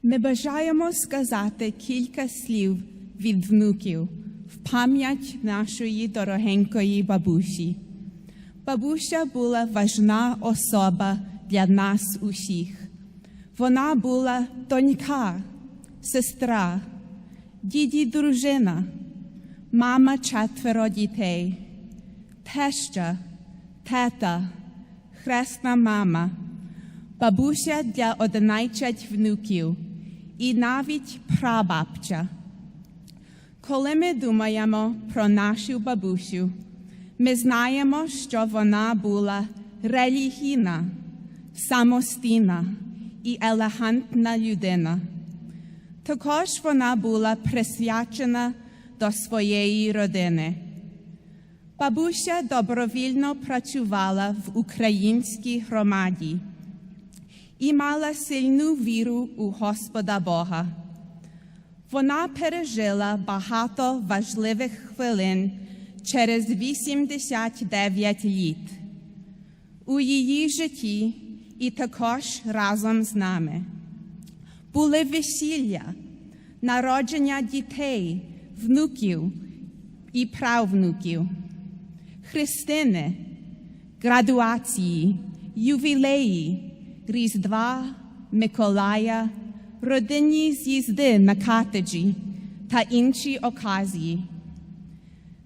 Ми бажаємо сказати кілька слів від внуків в пам'ять нашої дорогенької бабусі. Бабуся була важна особа для нас усіх. Вона була донька, сестра, діді дружина, мама 4 дітей, теща, тета, хресна мама, бабуся для 11 внуків і навіть прабабця. Коли ми думаємо про нашу бабусю, ми знаємо, що вона була релігійна, самостійна і елегантна людина. Також вона була присвячена до своєї родини. Бабуся добровільно працювала в українській громаді і мала сильну віру у Господа Бога. Вона пережила багато важливих хвилин через 89 літ. У її житті і також разом з нами були весілля, народження дітей, внуків і правнуків, хрестини, градуації, ювілеї, Різдва, Миколая, родинні з'їзди на катеджі та інші оказії.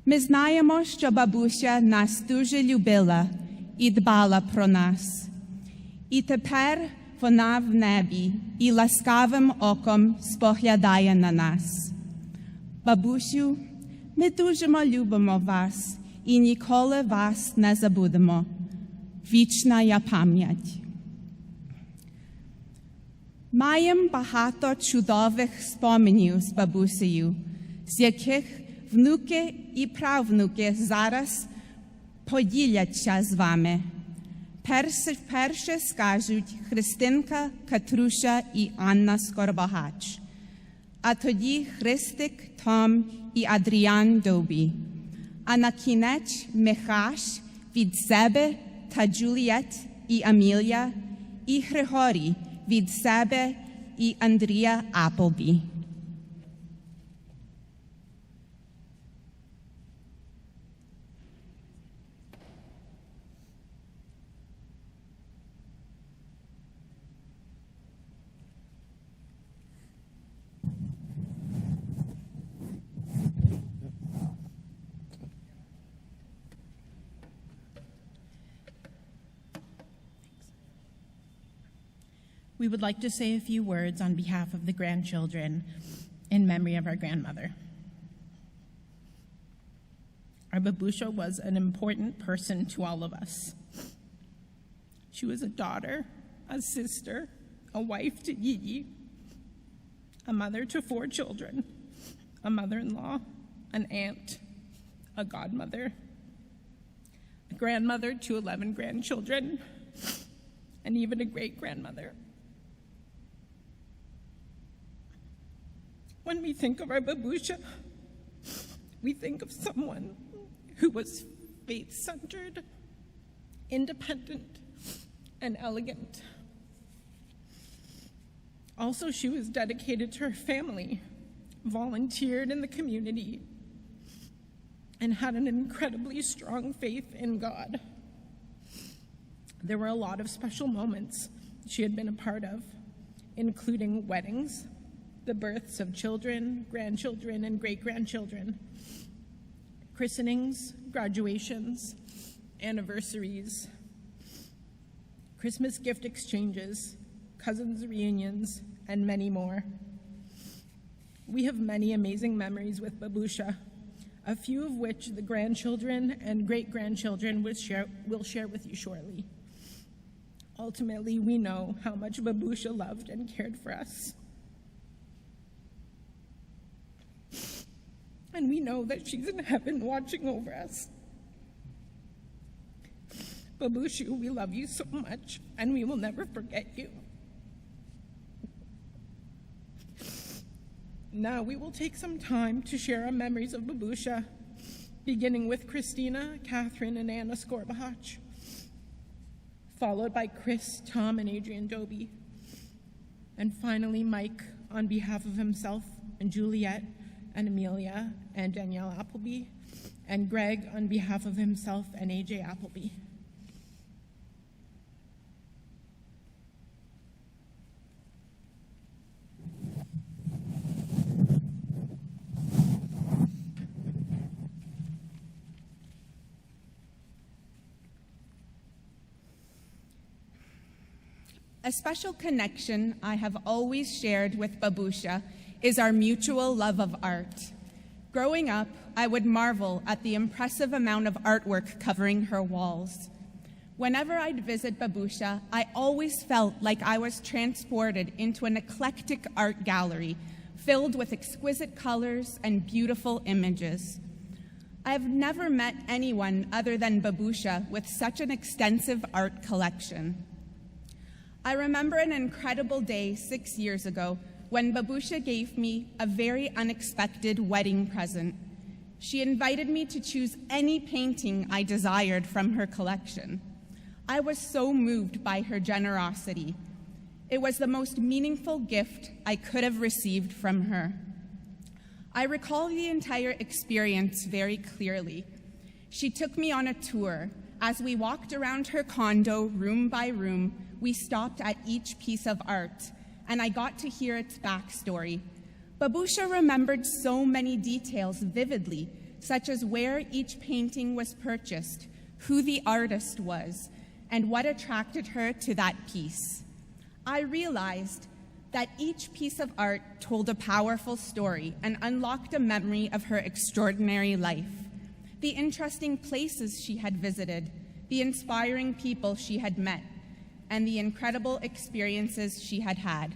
Ми знаємо, що бабуся нас дуже любила і дбала про нас. І тепер вона в небі і ласкавим оком споглядає на нас. Бабусю, ми дуже любимо вас і ніколи вас не забудемо. Вічна я пам'ять. Маємо багато чудових споменів з бабусею, з яких внуки і правнуки зараз поділяться з вами. Перше скажуть Христинка, Катруша і Анна Скорбагач, а тоді Христик, Том і Адріан Добі, а на кінець Михаш від себе та Джуліет і Амілія і Григорій від себе і Андрія Аплбі. We would like to say a few words on behalf of the grandchildren in memory of our grandmother. Our Babusha was an important person to all of us. She was a daughter, a sister, a wife to Yiji, a mother to 4 children, a mother-in-law, an aunt, a godmother, a grandmother to 11 grandchildren, and even a great-grandmother. When we think of our Babusha, we think of someone who was faith-centered, independent, and elegant. Also, she was dedicated to her family, volunteered in the community, and had an incredibly strong faith in God. There were a lot of special moments she had been a part of, including weddings, the births of children, grandchildren, and great-grandchildren, christenings, graduations, anniversaries, Christmas gift exchanges, cousins reunions, and many more. We have many amazing memories with Babusha, a few of which the grandchildren and great-grandchildren will share with you shortly. Ultimately, we know how much Babusha loved and cared for us. And we know that she's in heaven watching over us. Babusha, we love you so much, and we will never forget you. Now we will take some time to share our memories of Babusha, beginning with Christina, Catherine, and Anna Skorbahach, followed by Chris, Tom, and Adrian Doby, And finally, Mike, on behalf of himself and Juliet and Amelia and Danielle Appleby, and Greg on behalf of himself and AJ Appleby. A special connection I have always shared with Babusia is our mutual love of art. Growing up, I would marvel at the impressive amount of artwork covering her walls. Whenever I'd visit Babusia, I always felt like I was transported into an eclectic art gallery filled with exquisite colors and beautiful images. I have never met anyone other than Babusia with such an extensive art collection. I remember an incredible day 6 years ago when Babusia gave me a very unexpected wedding present. She invited me to choose any painting I desired from her collection. I was so moved by her generosity. It was the most meaningful gift I could have received from her. I recall the entire experience very clearly. She took me on a tour. As we walked around her condo, room by room, we stopped at each piece of art, and I got to hear its backstory. Babusia remembered so many details vividly, such as where each painting was purchased, who the artist was, and what attracted her to that piece. I realized that each piece of art told a powerful story and unlocked a memory of her extraordinary life, the interesting places she had visited, the inspiring people she had met, and the incredible experiences she had had.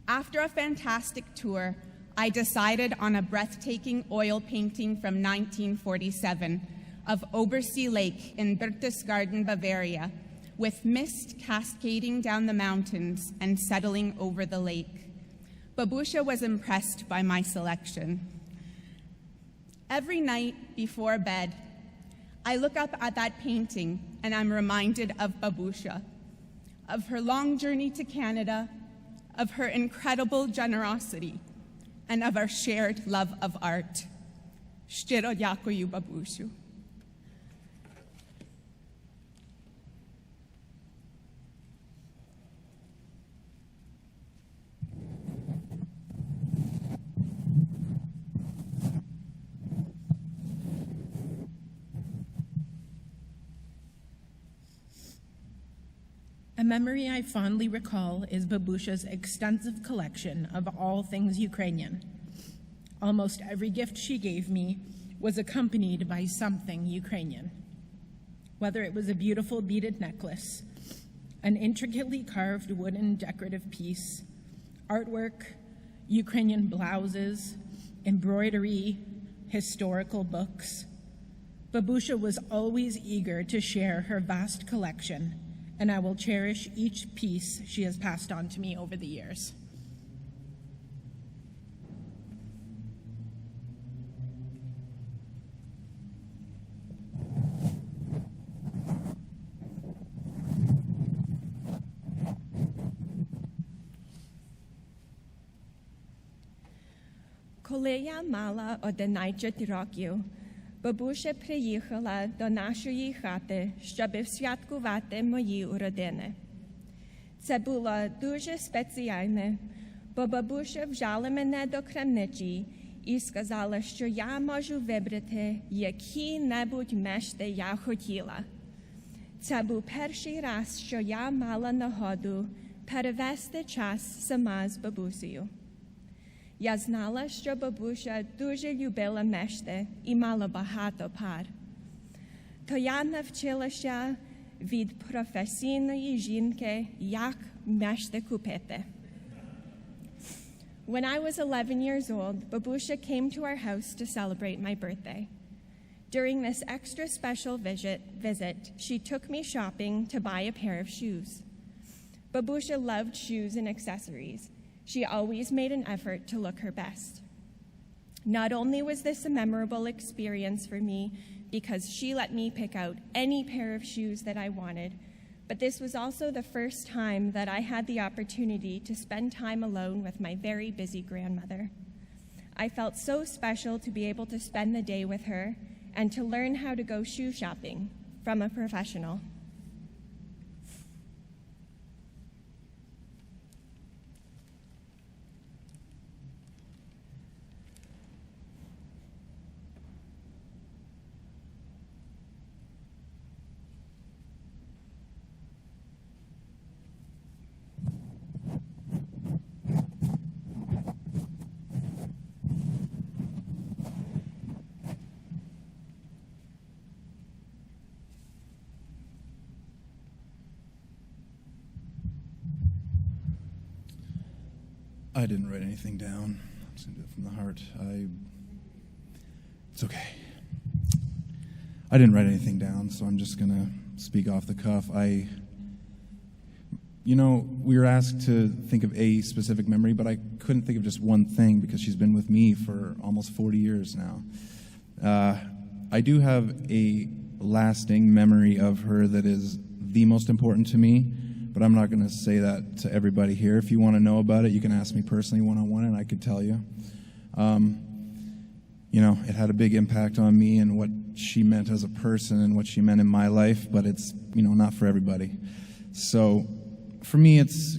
After a fantastic tour, I decided on a breathtaking oil painting from 1947 of Obersee Lake in Berchtesgaden, Bavaria, with mist cascading down the mountains and settling over the lake. Babusia was impressed by my selection. Every night before bed, I look up at that painting and I'm reminded of Babusia, of her long journey to Canada, of her incredible generosity, and of our shared love of art. Щиро дякую, Babusiu. A memory I fondly recall is Babusia's extensive collection of all things Ukrainian. Almost every gift she gave me was accompanied by something Ukrainian. Whether it was a beautiful beaded necklace, an intricately carved wooden decorative piece, artwork, Ukrainian blouses, embroidery, historical books, Babusia was always eager to share her vast collection, and I will cherish each piece she has passed on to me over the years. Коли я мала 11 років, бабуся приїхала до нашої хати, щоб святкувати мої уродини. Це було дуже спеціальне, бо бабуся взяла мене до крамниці і сказала, що я можу вибрати які-небудь мешти я хотіла. Це був перший раз, що я мала нагоду перевести час сама з бабусею. Я знала, що бабуся дуже любила мешти і мала багато пар. То я навчилася від професійної жінки, як мешти купити. When I was 11 years old, Babusia came to our house to celebrate my birthday. During this extra special visit, she took me shopping to buy a pair of shoes. Babusia loved shoes and accessories. She always made an effort to look her best. Not only was this a memorable experience for me because she let me pick out any pair of shoes that I wanted, but this was also the first time that I had the opportunity to spend time alone with my very busy grandmother. I felt so special to be able to spend the day with her and to learn how to go shoe shopping from a professional. I didn't write anything down. I'm just going to do it from the heart. It's okay. I didn't write anything down, so I'm just going to speak off the cuff. We were asked to think of a specific memory, but I couldn't think of just one thing because she's been with me for almost 40 years now. I do have a lasting memory of her that is the most important to me, but I'm not going to say that to everybody here. If you want to know about it, you can ask me personally one-on-one, and I could tell you. It had a big impact on me and what she meant as a person and what she meant in my life, but it's, not for everybody. So for me, it's,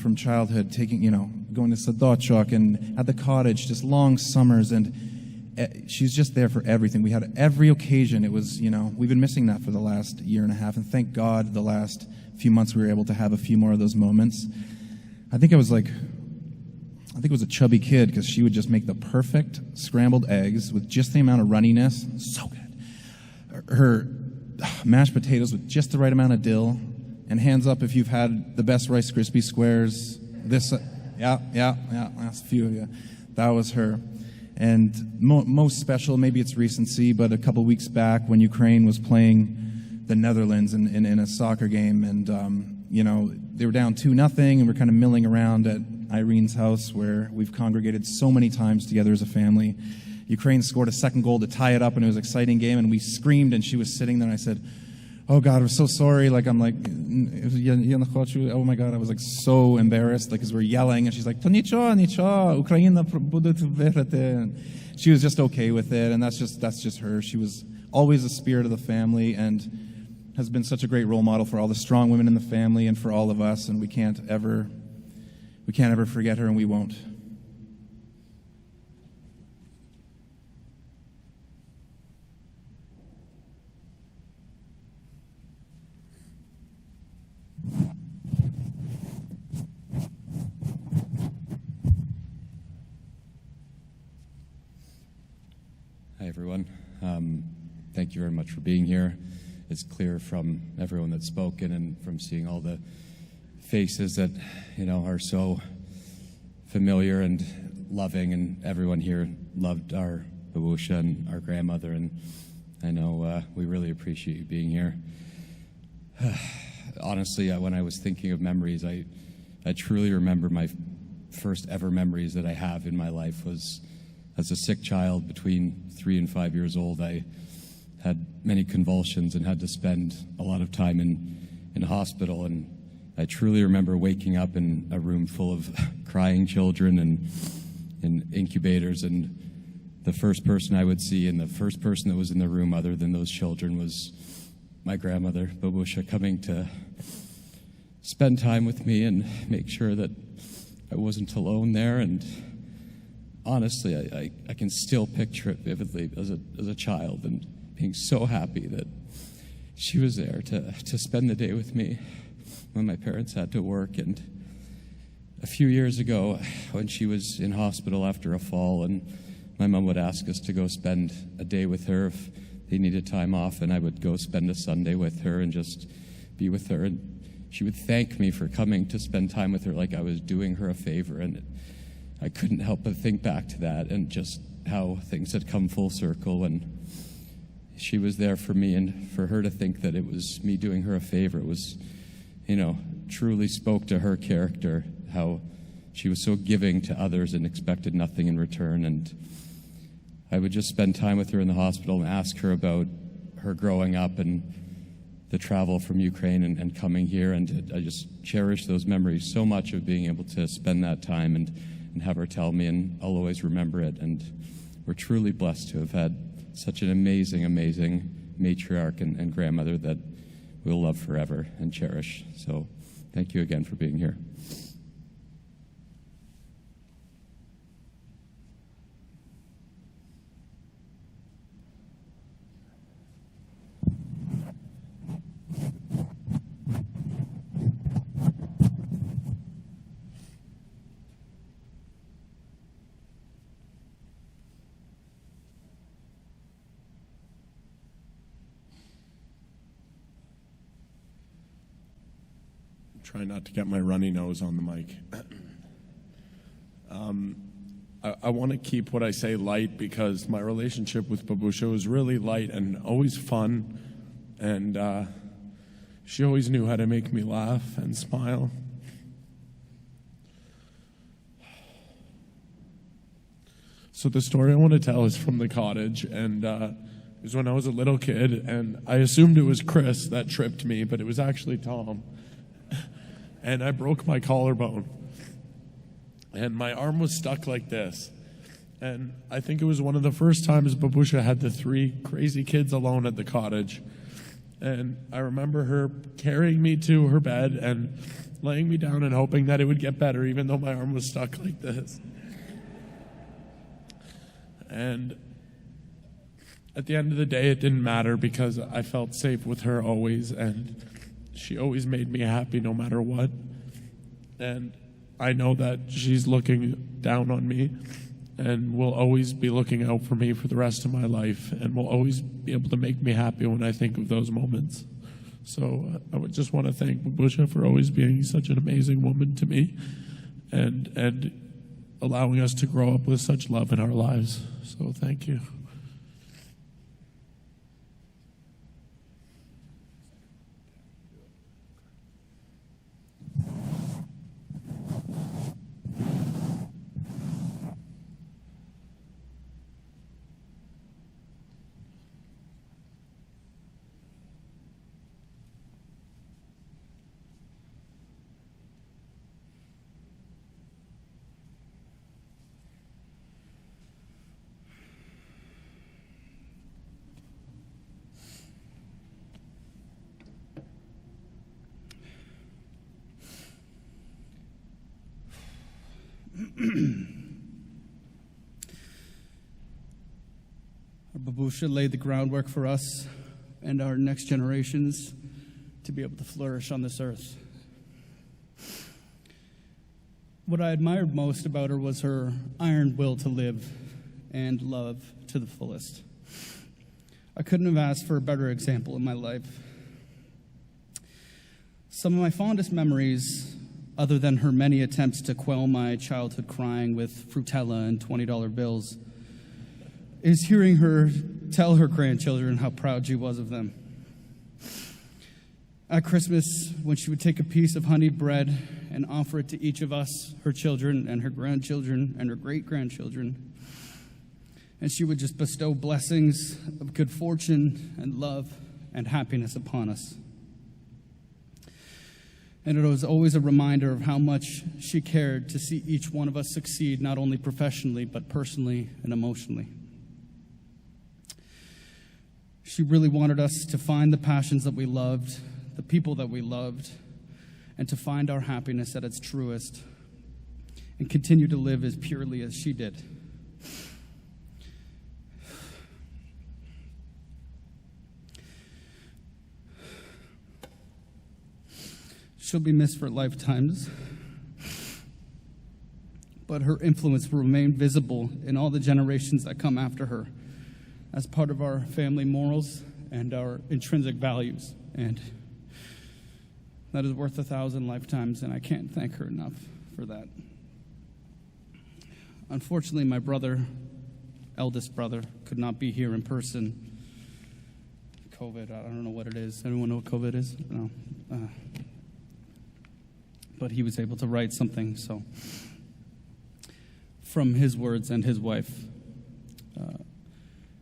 from childhood, going to Sadochok and at the cottage, just long summers, and she's just there for everything. We had every occasion. It was, we've been missing that for the last year and a half, and thank God the last few months we were able to have a few more of those moments. I think it was a chubby kid because she would just make the perfect scrambled eggs with just the amount of runniness. So good. Her mashed potatoes with just the right amount of dill. And hands up if you've had the best Rice Krispie squares. That's a few of you. That was her. And most special, maybe it's recency, but a couple weeks back when Ukraine was playing the Netherlands in a soccer game, and they were down 2-0, and we're kind of milling around at Irene's house where we've congregated so many times together as a family. Ukraine scored a second goal to tie it up, and it was an exciting game, and we screamed, and she was sitting there, and I said, "Oh God, we're so sorry." Oh my God, I was so embarrassed, because we're yelling, and she's like, "To nicho, Ukraina budуть виграти." She was just okay with it, and that's just her. She was always the spirit of the family, and has been such a great role model for all the strong women in the family and for all of us, and we can't ever forget her, and we won't. Hi, everyone. Thank you very much for being here. It's clear from everyone that's spoken and from seeing all the faces that, are so familiar and loving, and everyone here loved our Babusia and our grandmother, and I know we really appreciate you being here. Honestly, when I was thinking of memories, I truly remember my first ever memories that I have in my life was as a sick child between 3 and 5 years old. I had many convulsions and had to spend a lot of time in hospital, and I truly remember waking up in a room full of crying children and in incubators, and the first person I would see and the first person that was in the room other than those children was my grandmother, Babusia, coming to spend time with me and make sure that I wasn't alone there. And honestly, I can still picture it vividly as a child, and being so happy that she was there to spend the day with me when my parents had to work. And a few years ago, when she was in hospital after a fall, and my mom would ask us to go spend a day with her if they needed time off, and I would go spend a Sunday with her and just be with her, and she would thank me for coming to spend time with her like I was doing her a favor. And I couldn't help but think back to that and just how things had come full circle when she was there for me, and for her to think that it was me doing her a favor, it was, truly spoke to her character, how she was so giving to others and expected nothing in return. And I would just spend time with her in the hospital and ask her about her growing up and the travel from Ukraine and coming here, and I just cherish those memories so much of being able to spend that time and have her tell me, and I'll always remember it. And we're truly blessed to have had such an amazing, amazing matriarch and grandmother that we'll love forever and cherish. So thank you again for being here. Try not to get my runny nose on the mic. I want to keep what I say light, because my relationship with Babusia was really light and always fun, and she always knew how to make me laugh and smile. So the story I want to tell is from the cottage, and it was when I was a little kid, and I assumed it was Chris that tripped me, but it was actually Tom. And I broke my collarbone. And my arm was stuck like this. And I think it was one of the first times Babusia had the 3 crazy kids alone at the cottage. And I remember her carrying me to her bed and laying me down and hoping that it would get better, even though my arm was stuck like this. And at the end of the day, it didn't matter, because I felt safe with her always, and she always made me happy no matter what. And I know that she's looking down on me and will always be looking out for me for the rest of my life, and will always be able to make me happy when I think of those moments. So I would just want to thank Babusia for always being such an amazing woman to me, and allowing us to grow up with such love in our lives. So thank you. Our Babusia laid the groundwork for us and our next generations to be able to flourish on this earth. What I admired most about her was her iron will to live and love to the fullest. I couldn't have asked for a better example in my life. Some of my fondest memories, other than her many attempts to quell my childhood crying with Frutella and $20 bills, is hearing her tell her grandchildren how proud she was of them. At Christmas, when she would take a piece of honeyed bread and offer it to each of us, her children and her grandchildren and her great-grandchildren, and she would just bestow blessings of good fortune and love and happiness upon us. And it was always a reminder of how much she cared to see each one of us succeed, not only professionally, but personally and emotionally. She really wanted us to find the passions that we loved, the people that we loved, and to find our happiness at its truest, and continue to live as purely as she did. She'll be missed for lifetimes, but her influence will remain visible in all the generations that come after her as part of our family morals and our intrinsic values. And that is worth 1,000 lifetimes, and I can't thank her enough for that. Unfortunately, my brother, eldest brother, could not be here in person. COVID, I don't know what it is. Anyone know what COVID is? No. But he was able to write something, so from his words and his wife.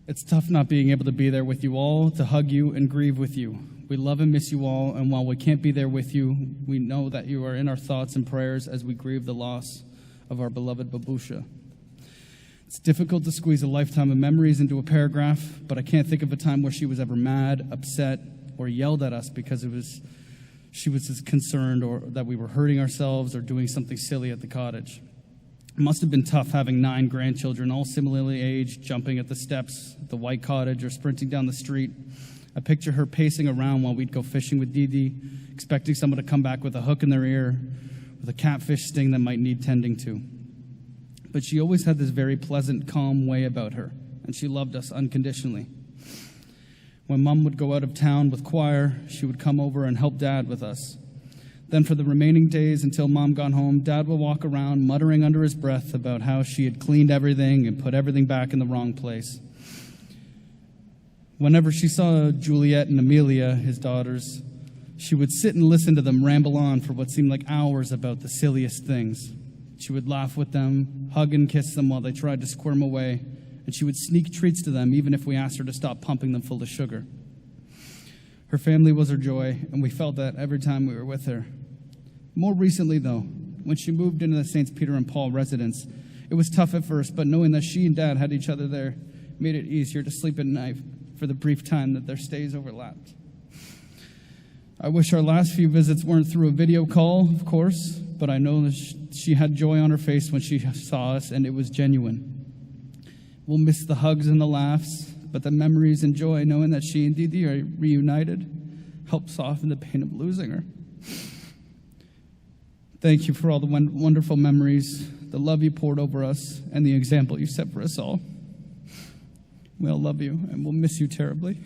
It's tough not being able to be there with you all, to hug you and grieve with you, We love and miss you all, and while we can't be there with you, we know that you are in our thoughts and prayers as we grieve the loss of our beloved Babusia. It's difficult to squeeze a lifetime of memories into a paragraph, but I can't think of a time where she was ever mad, upset, or yelled at us because she was as concerned or that we were hurting ourselves or doing something silly at the cottage. It must have been tough having 9 grandchildren, all similarly aged, jumping at the steps at the white cottage or sprinting down the street. I picture her pacing around while we'd go fishing with Didi, expecting someone to come back with a hook in their ear, with a catfish sting that might need tending to. But she always had this very pleasant, calm way about her, and she loved us unconditionally. When Mom would go out of town with choir, she would come over and help Dad with us. Then for the remaining days until Mom got home, Dad would walk around muttering under his breath about how she had cleaned everything and put everything back in the wrong place. Whenever she saw Juliet and Amelia, his daughters, she would sit and listen to them ramble on for what seemed like hours about the silliest things. She would laugh with them, hug and kiss them while they tried to squirm away, and she would sneak treats to them even if we asked her to stop pumping them full of sugar. Her family was her joy, and we felt that every time we were with her. More recently, though, when she moved into the St. Peter and Paul residence, it was tough at first, but knowing that she and Dad had each other there made it easier to sleep at night for the brief time that their stays overlapped. I wish our last few visits weren't through a video call, of course, but I know that she had joy on her face when she saw us, and it was genuine. We'll miss the hugs and the laughs, but the memories and joy knowing that she and Didi are reunited helped soften the pain of losing her. Thank you for all the wonderful memories, the love you poured over us, and the example you set for us all. We all love you, and we'll miss you terribly.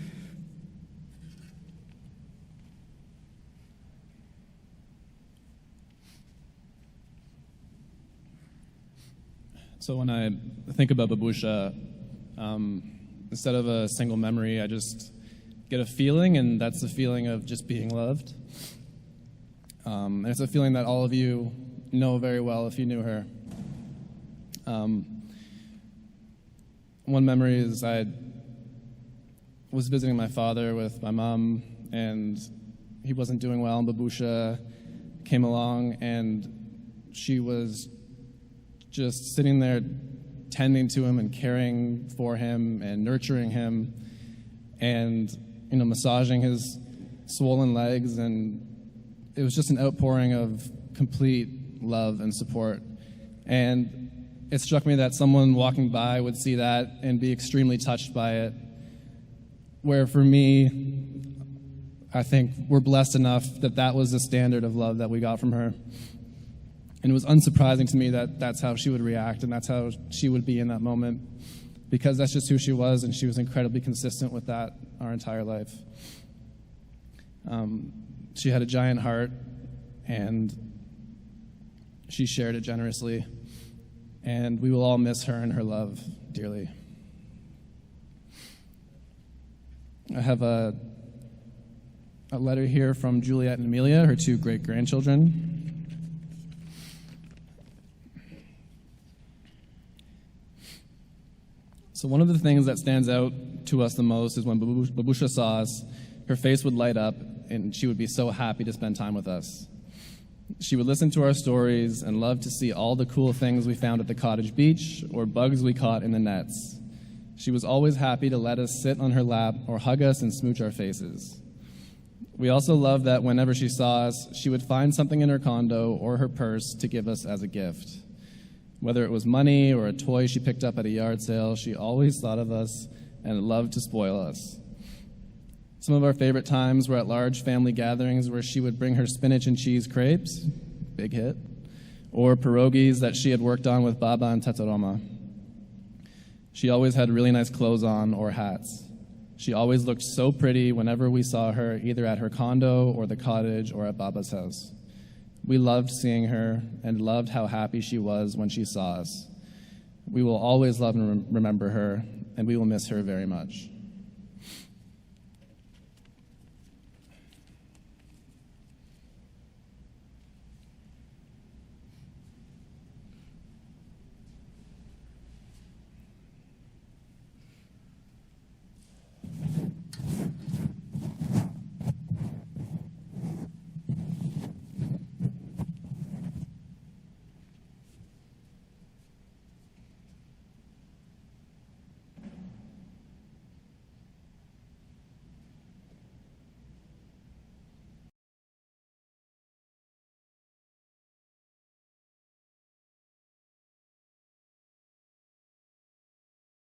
So when I think about Babusia, instead of a single memory, I just get a feeling, and that's the feeling of just being loved. And it's a feeling that all of you know very well if you knew her. One memory is I was visiting my father with my mom, and he wasn't doing well, and Babusia came along, and she was just sitting there tending to him and caring for him and nurturing him and, massaging his swollen legs, and it was just an outpouring of complete love and support. And it struck me that someone walking by would see that and be extremely touched by it, where for me, I think we're blessed enough that that was the standard of love that we got from her. And it was unsurprising to me that that's how she would react and that's how she would be in that moment, because that's just who she was, and she was incredibly consistent with that our entire life. She had a giant heart, and she shared it generously, and we will all miss her and her love dearly. I have a letter here from Juliet and Amelia, her 2 great-grandchildren. So one of the things that stands out to us the most is when Babusia saw us, her face would light up, and she would be so happy to spend time with us. She would listen to our stories and love to see all the cool things we found at the cottage beach or bugs we caught in the nets. She was always happy to let us sit on her lap or hug us and smooch our faces. We also loved that whenever she saw us, she would find something in her condo or her purse to give us as a gift. Whether it was money or a toy she picked up at a yard sale, she always thought of us and loved to spoil us. Some of our favorite times were at large family gatherings where she would bring her spinach and cheese crepes, big hit, or pierogies that she had worked on with Baba and Tetaroma. She always had really nice clothes on or hats. She always looked so pretty whenever we saw her, either at her condo or the cottage or at Baba's house. We loved seeing her and loved how happy she was when she saw us. We will always love and remember her, and we will miss her very much.